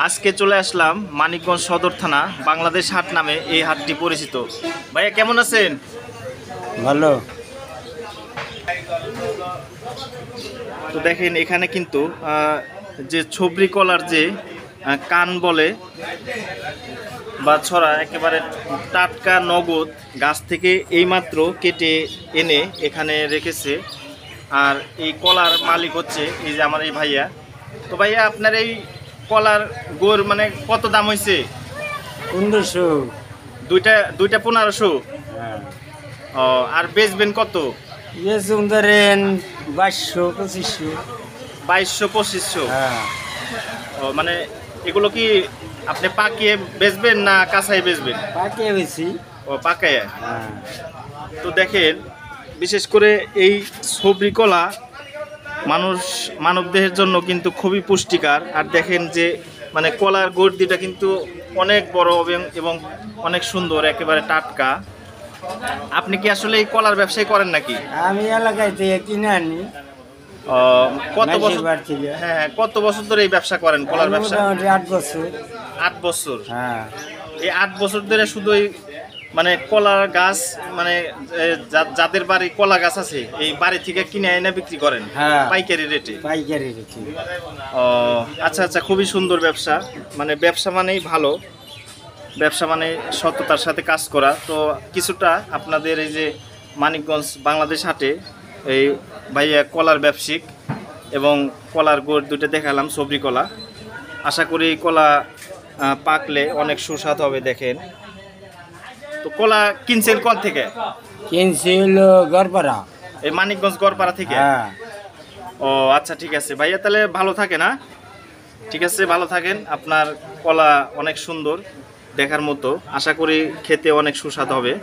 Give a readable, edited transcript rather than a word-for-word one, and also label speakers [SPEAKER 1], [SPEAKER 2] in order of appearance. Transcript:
[SPEAKER 1] আজকে চলে আসলাম মানিকগঞ্জ সদর থানা বাংলাদেশ হাট নামে এই হাটটি পরিচিত। ভাইয়া কেমন আছেন?
[SPEAKER 2] ভালো।
[SPEAKER 1] তো দেখেন এখানে কিন্তু যে ছবরি কলার যে কান বলে বা ছড়া একেবারে টাটকা নগদ গাছ থেকে এইমাত্র কেটে এনে এখানে রেখেছে। আর এই কলার মালিক হচ্ছে এই যে আমার এই ভাইয়া। তো ভাইয়া আপনার এই কলার গোর মানে কত দাম হয়েছে?
[SPEAKER 2] 1500।
[SPEAKER 1] দুইটা 1500।
[SPEAKER 2] হ্যাঁ,
[SPEAKER 1] ও, আর বেচবেন কত?
[SPEAKER 2] বেচুন ধরেন 2200 2500।
[SPEAKER 1] 2200 2500।
[SPEAKER 2] হ্যাঁ,
[SPEAKER 1] ও, মানে এগুলো কি আপনি পাকিয়ে বেচবেন না কাঁচাই বেচবেন?
[SPEAKER 2] পাকিয়ে বেশি।
[SPEAKER 1] ও, পাকায়।
[SPEAKER 2] হ্যাঁ,
[SPEAKER 1] তো দেখেন বিশেষ করে এই সবরি কলা মানবদেহের জন্য কিন্তু খুবই পুষ্টিকর। আর দেখেন যে মানে কলার গর্দিটা কিন্তু অনেক বড় এবং অনেক সুন্দর, একেবারে টাটকা। আপনি কি আসলে এই কলার ব্যবসায় করেন নাকি?
[SPEAKER 2] আমি এলাকায় থেকে কিনে আনি
[SPEAKER 1] কত বছর?
[SPEAKER 2] মাসির বাড়ি থেকে।
[SPEAKER 1] হ্যাঁ, কত বছর ধরে এই ব্যবসা করেন, কলার ব্যবসা?
[SPEAKER 2] মোটামুটি 8 বছর।
[SPEAKER 1] 8 বছর।
[SPEAKER 2] হ্যাঁ,
[SPEAKER 1] এই 8 বছর ধরে শুধু এই মানে কলার গাছ মানে যাদের বাড়ি কলা গাছ আছে এই বাড়ি থেকে কিনে এনে বিক্রি করেন
[SPEAKER 2] হ্যাঁ,
[SPEAKER 1] পাইকারি রেটে?
[SPEAKER 2] পাইকারি রেখে।
[SPEAKER 1] ও আচ্ছা আচ্ছা, খুবই সুন্দর ব্যবসা। মানে ব্যবসা মানেই ভালো, ব্যবসা মানে সততার সাথে কাজ করা। তো কিছুটা আপনাদের এই যে মানিকগঞ্জ বাংলাদেশ হাটে এই ভাইয়া কলার ব্যবসায়িক এবং কলার গোড় দুটো দেখালাম, সবরি কলা। আশা করি এই কলা পাকলে অনেক সুস্বাদ হবে। দেখেন তো কলা কিনছেন কোন থেকে?
[SPEAKER 2] কিনছি হলো গড়পাড়া।
[SPEAKER 1] এই মানিকগঞ্জ গড়পাড়া থেকে?
[SPEAKER 2] হ্যাঁ,
[SPEAKER 1] ও আচ্ছা, ঠিক আছে ভাইয়া, তাহলে ভালো থাকেন। হ্যাঁ, ঠিক আছে, ভালো থাকেন। আপনার কলা অনেক সুন্দর দেখার মতো, আশা করি খেতে অনেক সুস্বাদ হবে।